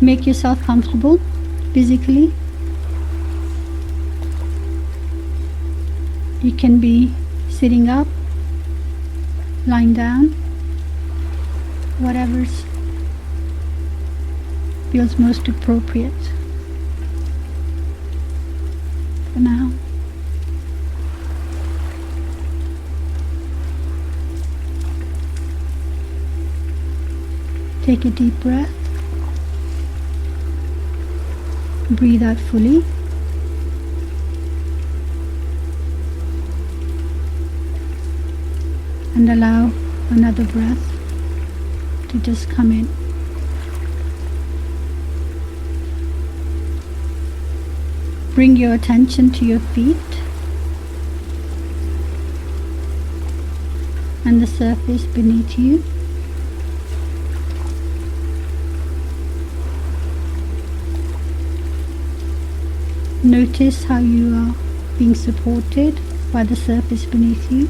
Make yourself comfortable physically. You can be sitting up, lying down, whatever feels most appropriate for now. Take a deep breath. Breathe out fully. And allow another breath to just come in. Bring your attention to your feet and the surface beneath you. Notice how you are being supported by the surface beneath you.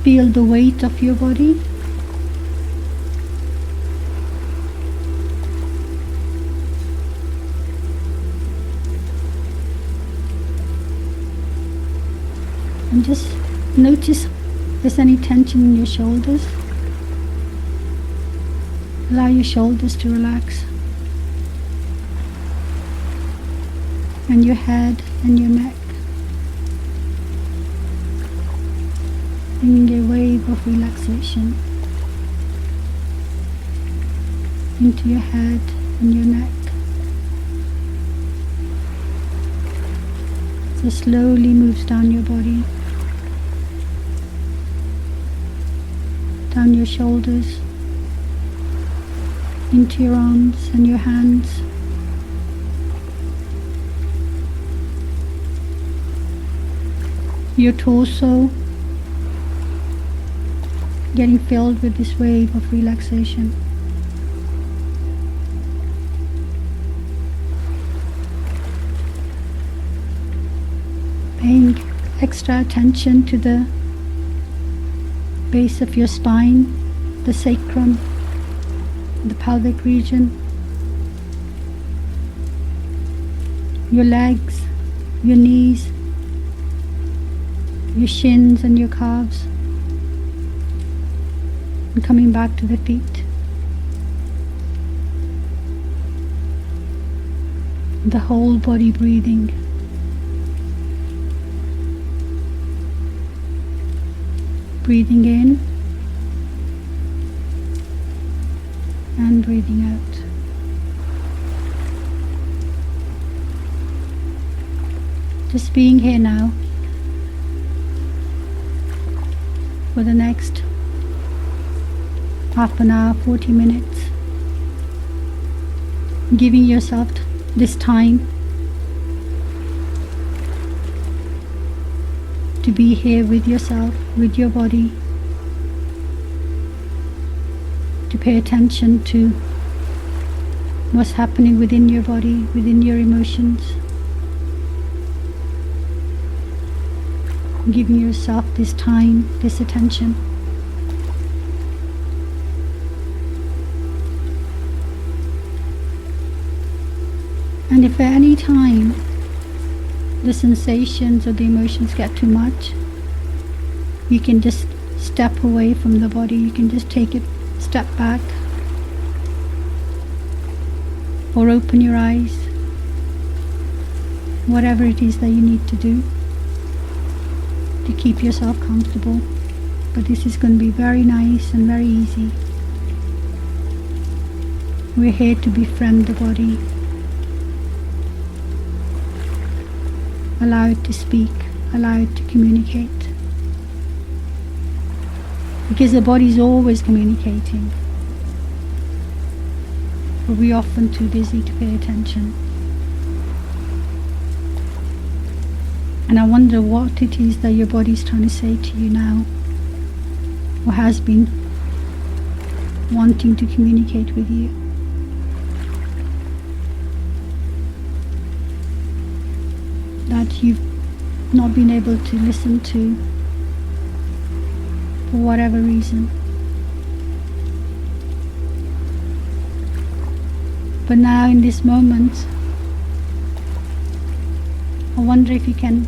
Feel the weight of your body. And just notice if there's any tension in your shoulders. Allow your shoulders to relax. And your head and your neck. Bringing a wave of relaxation into your head and your neck. So it slowly moves down your body, down your shoulders, into your arms and your hands. Your torso getting filled with this wave of relaxation. Paying extra attention to the base of your spine, the sacrum, the pelvic region, your legs, your knees, your shins and your calves. And coming back to the feet. The whole body breathing. Breathing in and breathing out. Just being here now for the next half an hour, 40 minutes. Giving yourself this time to be here with yourself, with your body, to pay attention to what's happening within your body, within your emotions. Giving yourself this time, this attention. And if at any time the sensations or the emotions get too much, you can just step away from the body. You can just take a step back or open your eyes, whatever it is that you need to do to keep yourself comfortable. But this is going to be very nice and very easy. We're here to befriend the body. Allow it to speak, allow it to communicate. Because the body is always communicating. But we're often too busy to pay attention. And I wonder what it is that your body is trying to say to you now, or has been wanting to communicate with you. that you've not been able to listen to for whatever reason. But now in this moment, I wonder if you can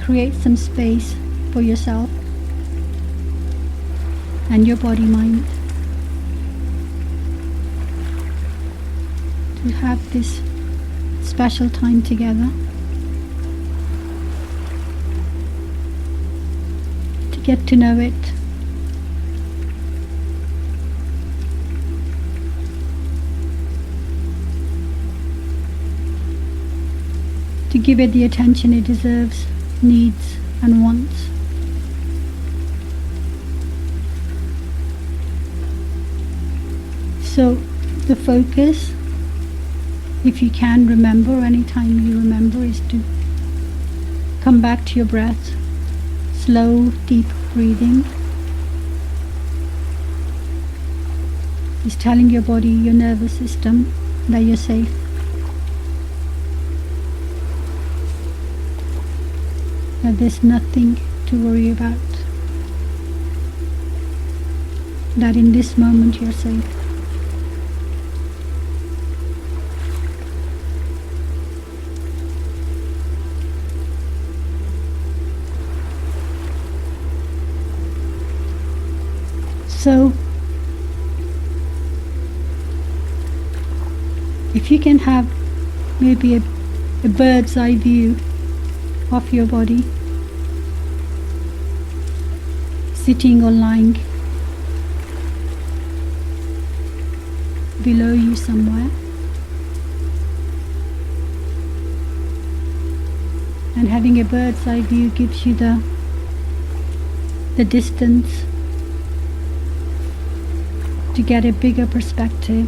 create some space for yourself and your body-mind to have this special time together, to get to know it, to give it the attention it deserves, needs and wants. So the focus, if you can remember, anytime you remember, is to come back to your breath, slow, deep breathing. Is telling your body, your nervous system, that you're safe. That there's nothing to worry about. That in this moment you're safe. So, if you can have maybe a bird's eye view of your body, sitting or lying below you somewhere, and having a bird's eye view gives you the distance to get a bigger perspective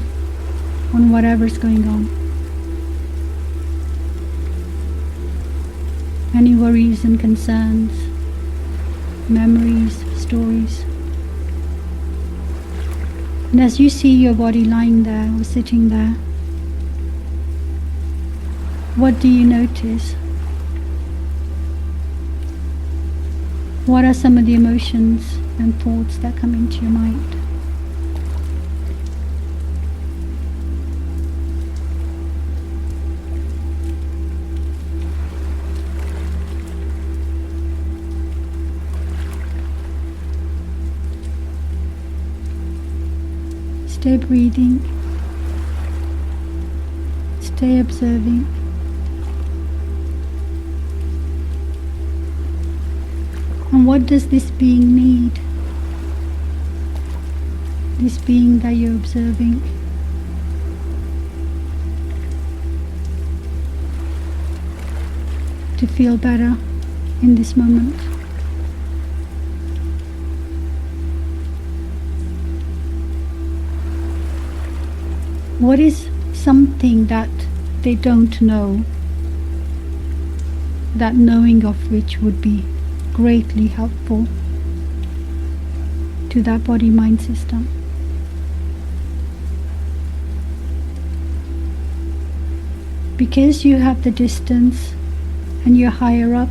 on whatever's going on. Any worries and concerns, memories, stories. And as you see your body lying there or sitting there, what do you notice? What are some of the emotions and thoughts that come into your mind? Stay breathing, stay observing. And what does this being need? This being that you're observing. To feel better in this moment. What is something that they don't know, that knowing of which would be greatly helpful to that body-mind system? Because you have the distance and you're higher up,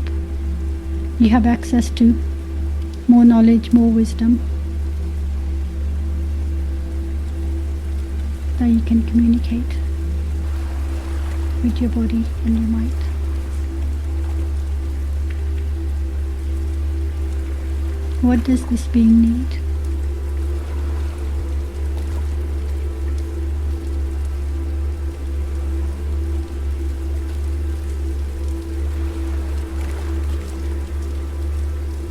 you have access to more knowledge, more wisdom, that you can communicate with your body and your mind. What does this being need?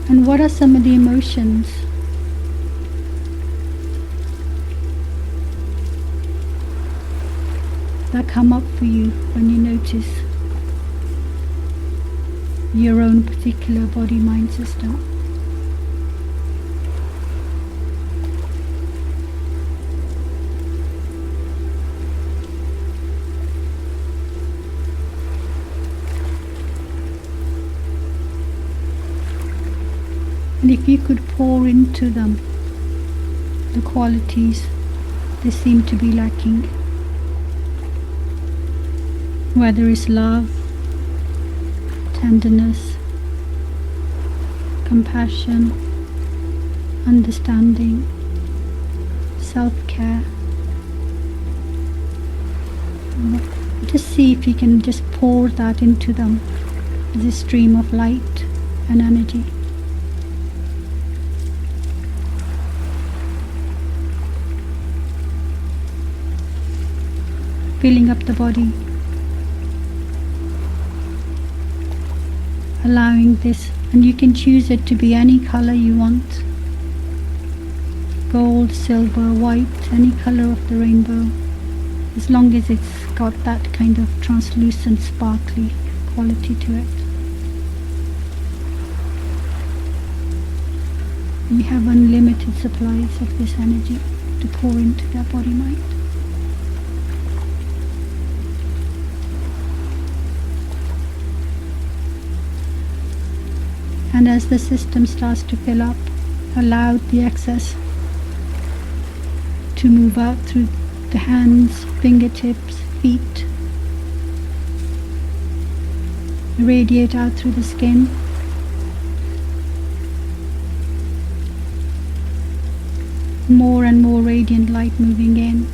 And what are some of the emotions that come up for you when you notice your own particular body-mind system? And if you could pour into them the qualities they seem to be lacking, whether it's love, tenderness, compassion, understanding, self-care. Just see if you can just pour that into them as a stream of light and energy. Filling up the body, allowing this, and you can choose it to be any color you want. Gold, silver, white, any color of the rainbow, as long as it's got that kind of translucent, sparkly quality to it. We have unlimited supplies of this energy to pour into their body-mind. And as the system starts to fill up, allow the excess to move out through the hands, fingertips, feet, radiate out through the skin, more and more radiant light moving in,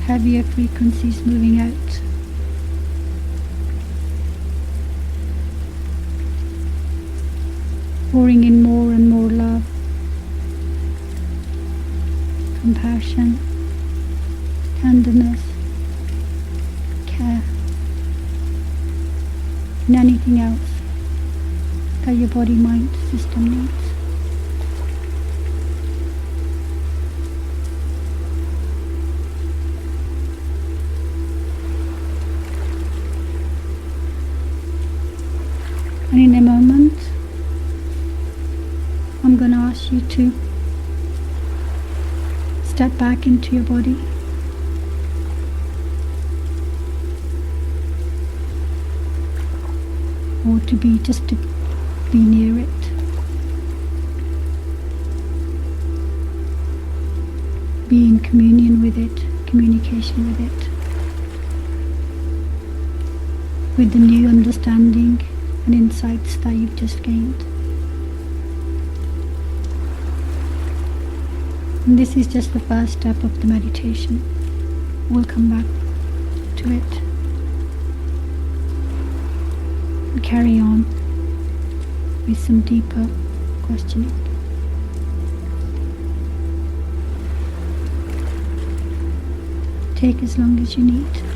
heavier frequencies moving out. Pouring in more and more love, compassion, tenderness, care, and anything else that your body-mind system needs. And in a moment, I'm going to ask you to step back into your body. Or to be near it. Be in communion with it, communication with it. With the new understanding and insights that you've just gained. And this is just the first step of the meditation. We'll come back to it and carry on with some deeper questioning. Take as long as you need.